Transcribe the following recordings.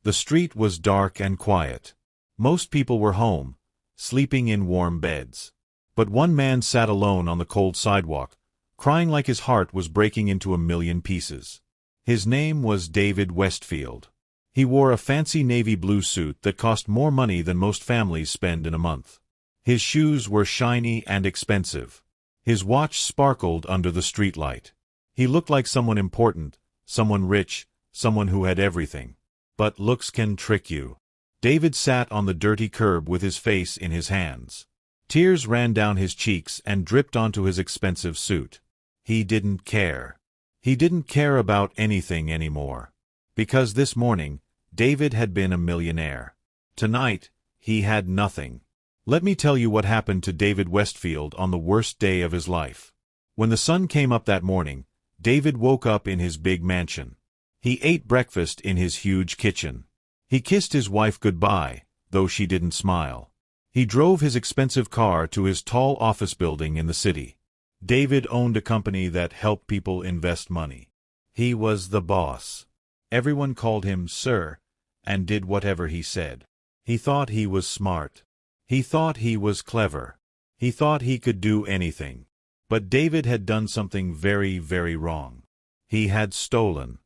The street was dark and quiet. Most people were home, sleeping in warm beds. But one man sat alone on the cold sidewalk, crying like his heart was breaking into a million pieces. His name was David Westfield. He wore a fancy navy blue suit that cost more money than most families spend in a month. His shoes were shiny and expensive. His watch sparkled under the streetlight. He looked like someone important, someone rich, someone who had everything. But looks can trick you. David sat on the dirty curb with his face in his hands. Tears ran down his cheeks and dripped onto his expensive suit. He didn't care. He didn't care about anything anymore. Because this morning, David had been a millionaire. Tonight, he had nothing. Let me tell you what happened to David Westfield on the worst day of his life. When the sun came up that morning, David woke up in his big mansion. He ate breakfast in his huge kitchen. He kissed his wife goodbye, though she didn't smile. He drove his expensive car to his tall office building in the city. David owned a company that helped people invest money. He was the boss. Everyone called him Sir, and did whatever he said. He thought he was smart. He thought he was clever. He thought he could do anything. But David had done something very, very wrong. He had stolen.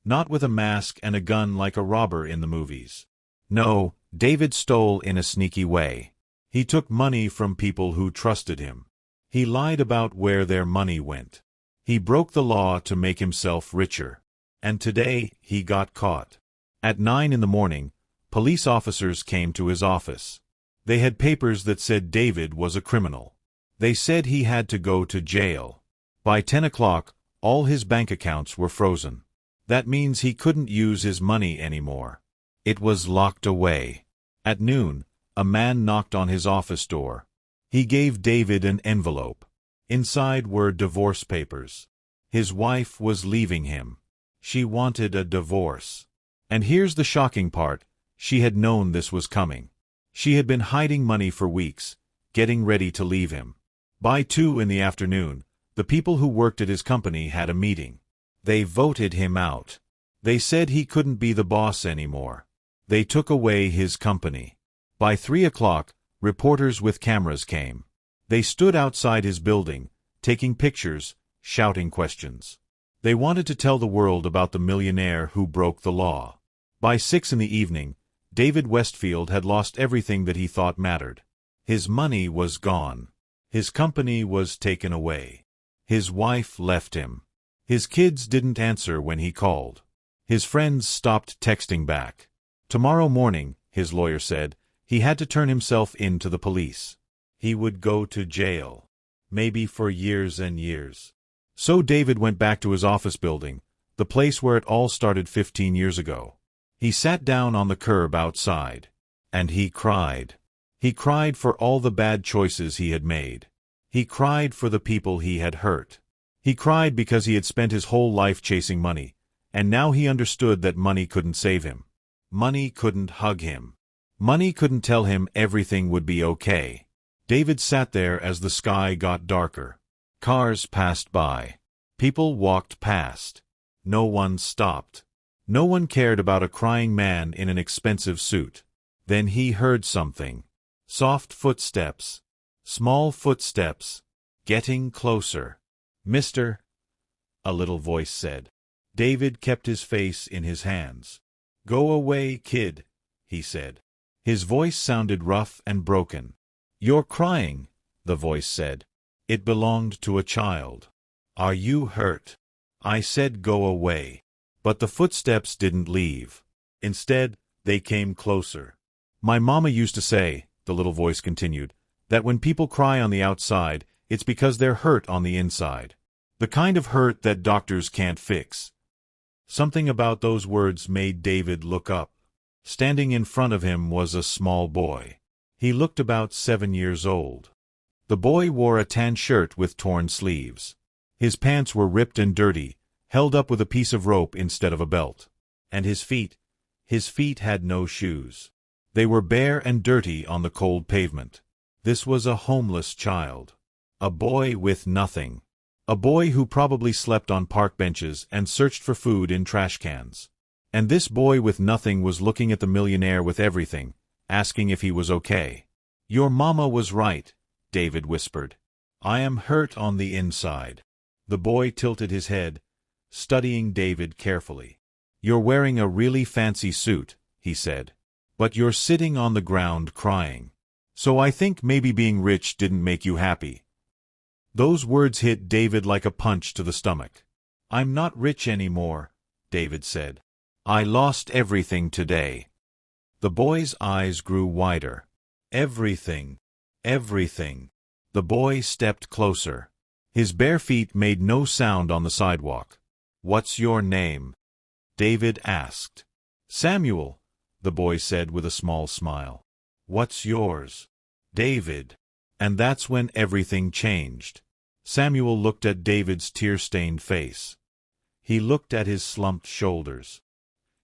Not with a mask and a gun like a robber in the movies. No, David stole in a sneaky way. He took money from people who trusted him. He lied about where their money went. He broke the law to make himself richer. And today, he got caught. At 9 in the morning, police officers came to his office. They had papers that said David was a criminal. They said he had to go to jail. By 10 o'clock, all his bank accounts were frozen. That means he couldn't use his money anymore. It was locked away. At noon, a man knocked on his office door. He gave David an envelope. Inside were divorce papers. His wife was leaving him. She wanted a divorce. And here's the shocking part, she had known this was coming. She had been hiding money for weeks, getting ready to leave him. By 2 in the afternoon, the people who worked at his company had a meeting. They voted him out. They said he couldn't be the boss anymore. They took away his company. By 3 o'clock, reporters with cameras came. They stood outside his building, taking pictures, shouting questions. They wanted to tell the world about the millionaire who broke the law. By 6 in the evening, David Westfield had lost everything that he thought mattered. His money was gone. His company was taken away. His wife left him. His kids didn't answer when he called. His friends stopped texting back. Tomorrow morning, his lawyer said, he had to turn himself in to the police. He would go to jail. Maybe for years and years. So David went back to his office building, the place where it all started 15 years ago. He sat down on the curb outside. And he cried. He cried for all the bad choices he had made. He cried for the people he had hurt. He cried because he had spent his whole life chasing money, and now he understood that money couldn't save him. Money couldn't hug him. Money couldn't tell him everything would be okay. David sat there as the sky got darker. Cars passed by. People walked past. No one stopped. No one cared about a crying man in an expensive suit. Then he heard something. Soft footsteps. Small footsteps. Getting closer. "Mister," a little voice said. David kept his face in his hands. "Go away, kid," he said. His voice sounded rough and broken. "You're crying," the voice said. It belonged to a child. "Are you hurt?" I said go away. But the footsteps didn't leave. Instead, they came closer. "My mama used to say," the little voice continued, "that when people cry on the outside, it's because they're hurt on the inside. The kind of hurt that doctors can't fix." Something about those words made David look up. Standing in front of him was a small boy. He looked about 7 years old. The boy wore a tan shirt with torn sleeves. His pants were ripped and dirty, held up with a piece of rope instead of a belt. And his feet had no shoes. They were bare and dirty on the cold pavement. This was a homeless child. A boy with nothing. A boy who probably slept on park benches and searched for food in trash cans. And this boy with nothing was looking at the millionaire with everything, asking if he was okay. "Your mama was right," David whispered. "I am hurt on the inside." The boy tilted his head, studying David carefully. "You're wearing a really fancy suit," he said. "But you're sitting on the ground crying. So I think maybe being rich didn't make you happy." Those words hit David like a punch to the stomach. "I'm not rich anymore," David said. "I lost everything today." The boy's eyes grew wider. "Everything. Everything." The boy stepped closer. His bare feet made no sound on the sidewalk. "What's your name?" David asked. "Samuel," the boy said with a small smile. "What's yours?" "David." And that's when everything changed. Samuel looked at David's tear-stained face. He looked at his slumped shoulders.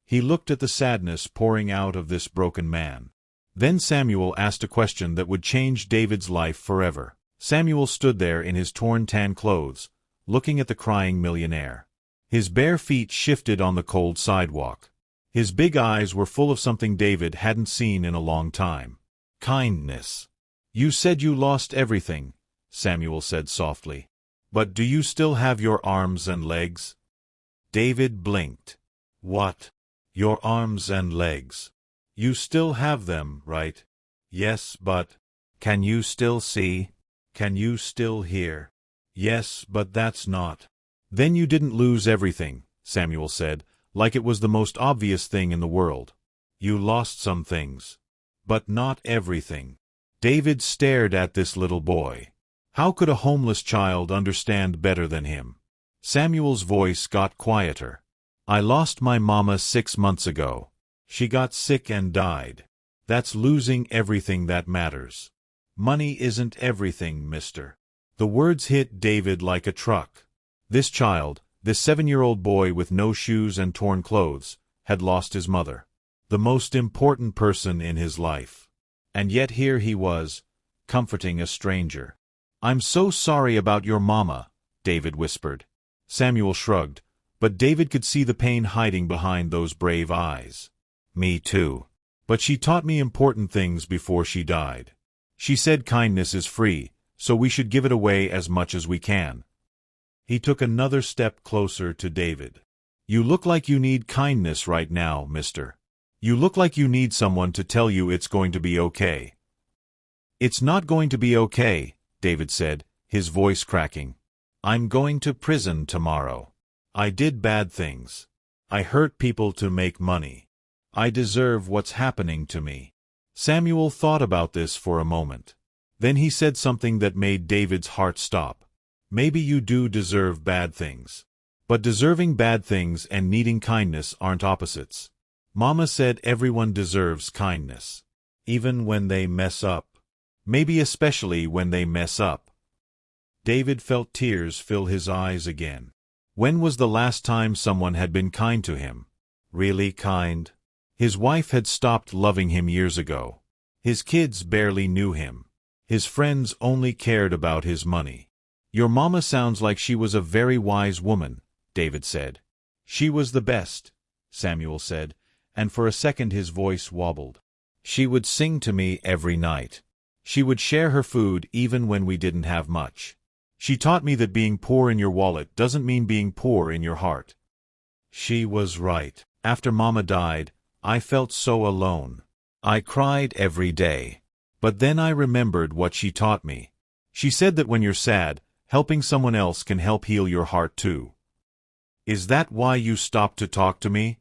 He looked at the sadness pouring out of this broken man. Then Samuel asked a question that would change David's life forever. Samuel stood there in his torn tan clothes, looking at the crying millionaire. His bare feet shifted on the cold sidewalk. His big eyes were full of something David hadn't seen in a long time. Kindness. "You said you lost everything," Samuel said softly. "But do you still have your arms and legs?" David blinked. "What? Your arms and legs? You still have them, right?" "Yes, but—" "Can you still see? Can you still hear?" "Yes, but that's not—" "Then you didn't lose everything," Samuel said, like it was the most obvious thing in the world. "You lost some things. But not everything." David stared at this little boy. How could a homeless child understand better than him? Samuel's voice got quieter. "I lost my mama 6 months ago. She got sick and died. That's losing everything that matters. Money isn't everything, mister." The words hit David like a truck. This child, this 7-year-old boy with no shoes and torn clothes, had lost his mother, the most important person in his life. And yet here he was, comforting a stranger. "I'm so sorry about your mama," David whispered. Samuel shrugged, but David could see the pain hiding behind those brave eyes. "Me too. But she taught me important things before she died. She said kindness is free, so we should give it away as much as we can." He took another step closer to David. "You look like you need kindness right now, mister. You look like you need someone to tell you it's going to be okay." "It's not going to be okay," David said, his voice cracking. "I'm going to prison tomorrow. I did bad things. I hurt people to make money. I deserve what's happening to me." Samuel thought about this for a moment. Then he said something that made David's heart stop. "Maybe you do deserve bad things. But deserving bad things and needing kindness aren't opposites. Mama said everyone deserves kindness. Even when they mess up. Maybe especially when they mess up." David felt tears fill his eyes again. When was the last time someone had been kind to him? Really kind? His wife had stopped loving him years ago. His kids barely knew him. His friends only cared about his money. "Your mama sounds like she was a very wise woman," David said. "She was the best," Samuel said, and for a second his voice wobbled. "She would sing to me every night. She would share her food even when we didn't have much. She taught me that being poor in your wallet doesn't mean being poor in your heart." She was right. After Mama died, I felt so alone. I cried every day. But then I remembered what she taught me. She said that when you're sad, helping someone else can help heal your heart too. "Is that why you stopped to talk to me?"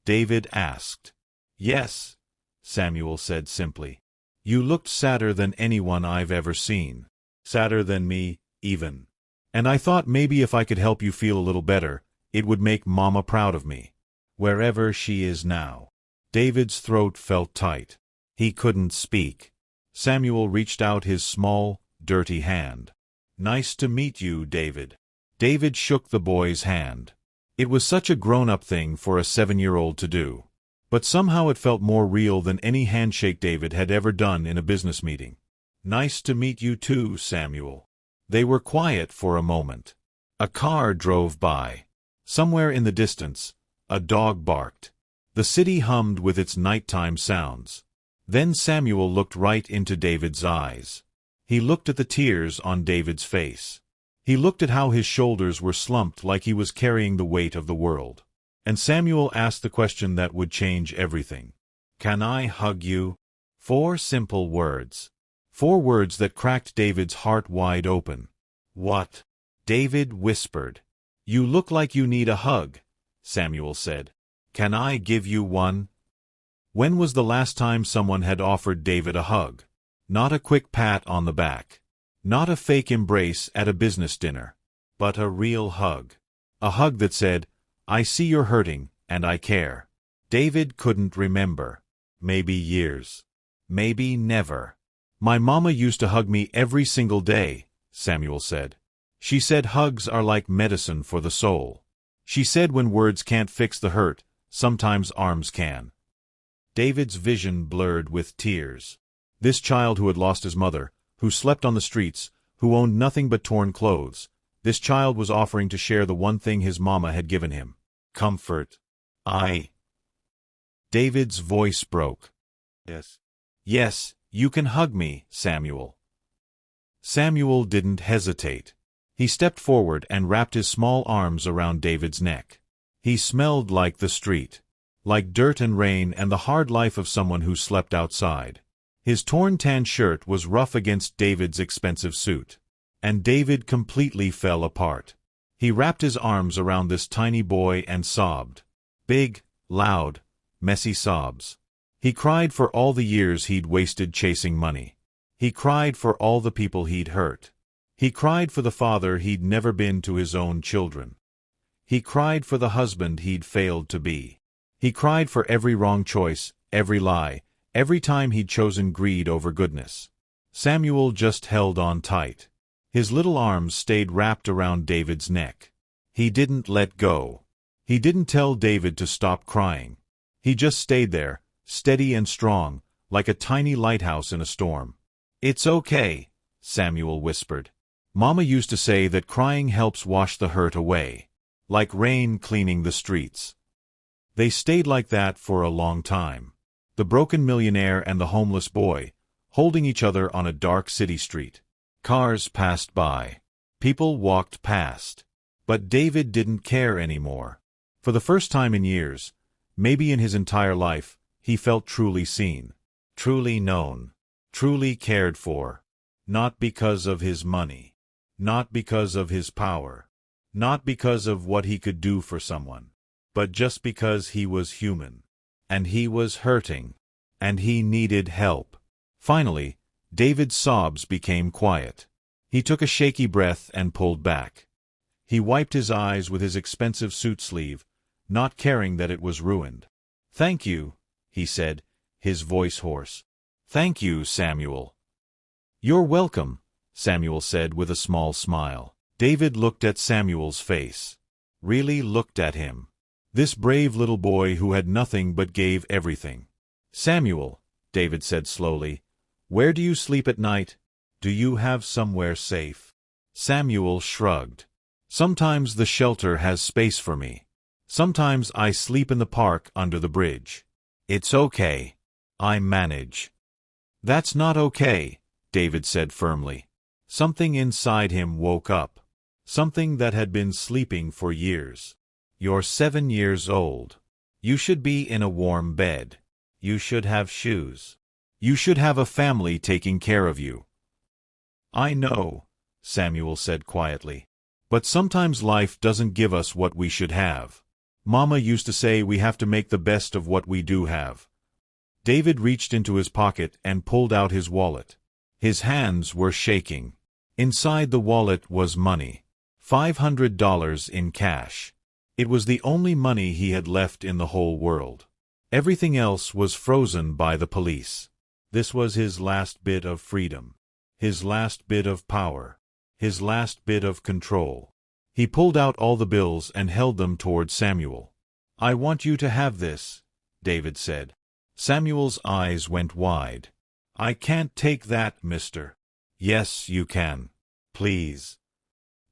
David asked. "Yes," Samuel said simply. "You looked sadder than anyone I've ever seen. Sadder than me, even. And I thought maybe if I could help you feel a little better, it would make Mama proud of me. Wherever she is now." David's throat felt tight. He couldn't speak. Samuel reached out his small, dirty hand. "Nice to meet you, David." David shook the boy's hand. It was such a grown-up thing for a 7-year-old to do. But somehow it felt more real than any handshake David had ever done in a business meeting. "Nice to meet you too, Samuel." They were quiet for a moment. A car drove by. Somewhere in the distance, a dog barked. The city hummed with its nighttime sounds. Then Samuel looked right into David's eyes. He looked at the tears on David's face. He looked at how his shoulders were slumped like he was carrying the weight of the world. And Samuel asked the question that would change everything. "Can I hug you?" 4 simple words. 4 words that cracked David's heart wide open. "What?" David whispered. "You look like you need a hug," Samuel said. "Can I give you one?" When was the last time someone had offered David a hug? Not a quick pat on the back. Not a fake embrace at a business dinner. But a real hug. A hug that said, "I see you're hurting, and I care." David couldn't remember. Maybe years. Maybe never. "My mama used to hug me every single day," Samuel said. "She said hugs are like medicine for the soul. She said when words can't fix the hurt, sometimes arms can." David's vision blurred with tears. This child who had lost his mother, who slept on the streets, who owned nothing but torn clothes, this child was offering to share the one thing his mama had given him. Comfort. David's voice broke. "Yes. Yes, you can hug me, Samuel." Samuel didn't hesitate. He stepped forward and wrapped his small arms around David's neck. He smelled like the street. Like dirt and rain and the hard life of someone who slept outside. His torn tan shirt was rough against David's expensive suit. And David completely fell apart. He wrapped his arms around this tiny boy and sobbed. Big, loud, messy sobs. He cried for all the years he'd wasted chasing money. He cried for all the people he'd hurt. He cried for the father he'd never been to his own children. He cried for the husband he'd failed to be. He cried for every wrong choice, every lie, every time he'd chosen greed over goodness. Samuel just held on tight. His little arms stayed wrapped around David's neck. He didn't let go. He didn't tell David to stop crying. He just stayed there, steady and strong, like a tiny lighthouse in a storm. "It's okay," Samuel whispered. "Mama used to say that crying helps wash the hurt away. Like rain cleaning the streets." They stayed like that for a long time. The broken millionaire and the homeless boy, holding each other on a dark city street. Cars passed by. People walked past. But David didn't care anymore. For the first time in years, maybe in his entire life, he felt truly seen. Truly known. Truly cared for. Not because of his money. Not because of his power. Not because of what he could do for someone. But just because he was human. And he was hurting. And he needed help. Finally, David's sobs became quiet. He took a shaky breath and pulled back. He wiped his eyes with his expensive suit sleeve, not caring that it was ruined. "Thank you," he said, his voice hoarse. "Thank you, Samuel." "You're welcome," Samuel said with a small smile. David looked at Samuel's face. Really looked at him. This brave little boy who had nothing but gave everything. "Samuel," David said slowly, "where do you sleep at night? Do you have somewhere safe?" Samuel shrugged. "Sometimes the shelter has space for me. Sometimes I sleep in the park under the bridge. It's okay. I manage." "That's not okay," David said firmly. Something inside him woke up. Something that had been sleeping for years. "You're 7 years old. You should be in a warm bed. You should have shoes. You should have a family taking care of you." "I know," Samuel said quietly. "But sometimes life doesn't give us what we should have. Mama used to say we have to make the best of what we do have." David reached into his pocket and pulled out his wallet. His hands were shaking. Inside the wallet was money. $500 in cash. It was the only money he had left in the whole world. Everything else was frozen by the police. This was his last bit of freedom. His last bit of power. His last bit of control. He pulled out all the bills and held them toward Samuel. "I want you to have this," David said. Samuel's eyes went wide. "I can't take that, mister." "Yes, you can. Please."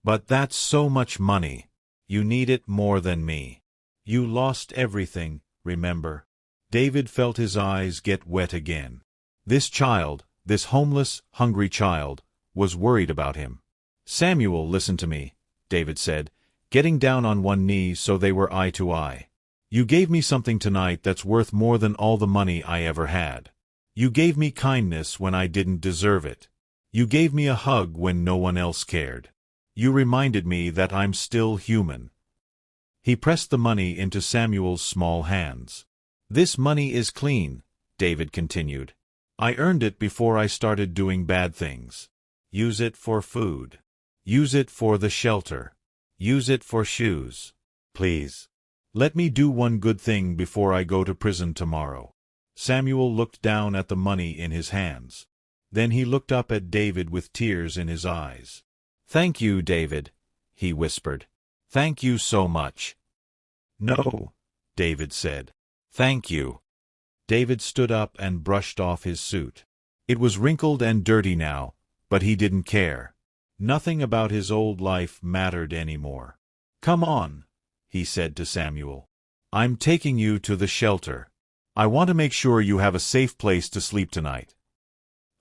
"But that's so much money. You need it more than me. You lost everything, remember? David felt his eyes get wet again. This child, this homeless, hungry child, was worried about him. Samuel, listen to me, David said, getting down on one knee so they were eye to eye. You gave me something tonight that's worth more than all the money I ever had. You gave me kindness when I didn't deserve it. You gave me a hug when no one else cared. You reminded me that I'm still human. He pressed the money into Samuel's small hands. This money is clean, David continued. I earned it before I started doing bad things. Use it for food. Use it for the shelter. Use it for shoes. Please. Let me do one good thing before I go to prison tomorrow. Samuel looked down at the money in his hands. Then he looked up at David with tears in his eyes. Thank you, David, he whispered. Thank you so much. No, David said. Thank you. David stood up and brushed off his suit. It was wrinkled and dirty now, but he didn't care. Nothing about his old life mattered anymore. Come on, he said to Samuel. I'm taking you to the shelter. I want to make sure you have a safe place to sleep tonight.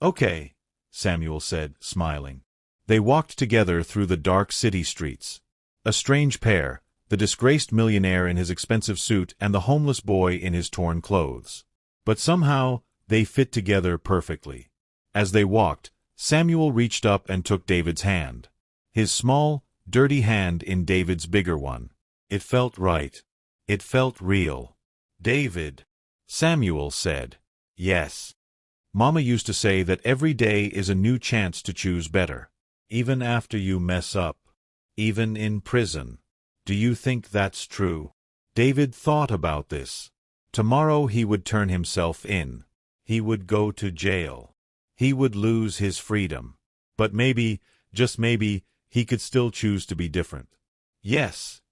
Okay, Samuel said, smiling. They walked together through the dark city streets. A strange pair, the disgraced millionaire in his expensive suit and the homeless boy in his torn clothes. But somehow, they fit together perfectly. As they walked, Samuel reached up and took David's hand. His small, dirty hand in David's bigger one. It felt right. It felt real. David, Samuel said. Yes. Mama used to say that every day is a new chance to choose better. Even after you mess up. Even in prison. Do you think that's true? David thought about this. Tomorrow he would turn himself in. He would go to jail. He would lose his freedom. But maybe, just maybe, he could still choose to be different. Yes,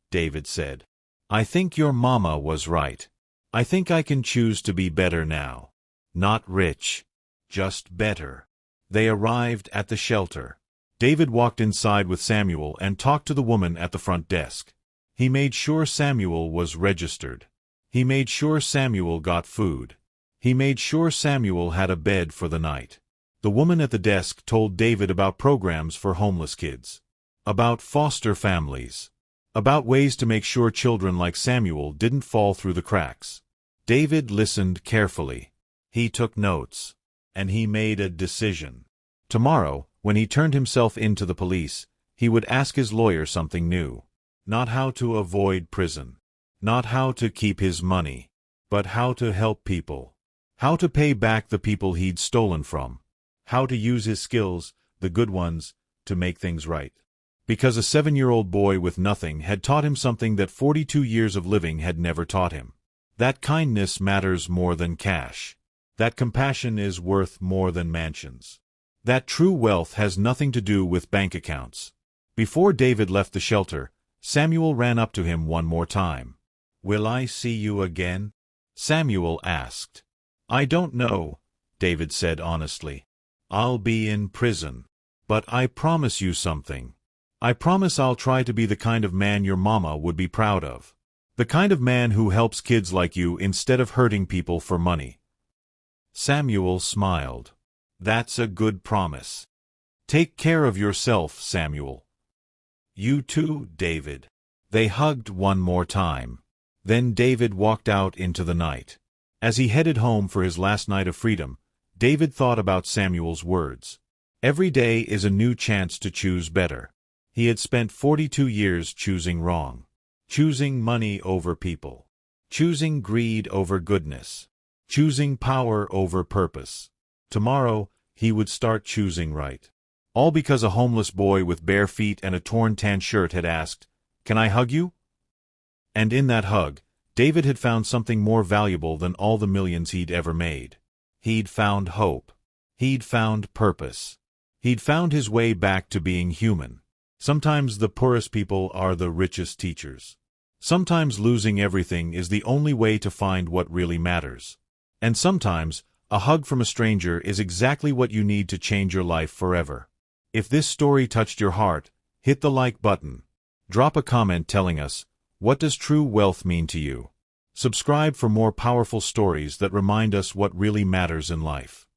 David said. I think your mama was right. I think I can choose to be better now. Not rich. Just better. They arrived at the shelter. David walked inside with Samuel and talked to the woman at the front desk. He made sure Samuel was registered. He made sure Samuel got food. He made sure Samuel had a bed for the night. The woman at the desk told David about programs for homeless kids. About foster families. About ways to make sure children like Samuel didn't fall through the cracks. David listened carefully. He took notes. And he made a decision. Tomorrow, when he turned himself in to the police, he would ask his lawyer something new. Not how to avoid prison. Not how to keep his money. But how to help people. How to pay back the people he'd stolen from. How to use his skills, the good ones, to make things right. Because a 7-year-old boy with nothing had taught him something that 42 years of living had never taught him. That kindness matters more than cash. That compassion is worth more than mansions. That true wealth has nothing to do with bank accounts. Before David left the shelter, Samuel ran up to him one more time. Will I see you again? Samuel asked. I don't know, David said honestly. I'll be in prison. But I promise you something. I promise I'll try to be the kind of man your mama would be proud of. The kind of man who helps kids like you instead of hurting people for money. Samuel smiled. That's a good promise. Take care of yourself, Samuel. You too, David. They hugged one more time. Then David walked out into the night. As he headed home for his last night of freedom, David thought about Samuel's words. Every day is a new chance to choose better. He had spent 42 years choosing wrong. Choosing money over people. Choosing greed over goodness. Choosing power over purpose. Tomorrow, he would start choosing right. All because a homeless boy with bare feet and a torn tan shirt had asked, "Can I hug you?" And in that hug, David had found something more valuable than all the millions he'd ever made. He'd found hope. He'd found purpose. He'd found his way back to being human. Sometimes the poorest people are the richest teachers. Sometimes losing everything is the only way to find what really matters. And sometimes, a hug from a stranger is exactly what you need to change your life forever. If this story touched your heart, hit the like button. Drop a comment telling us, what does true wealth mean to you? Subscribe for more powerful stories that remind us what really matters in life.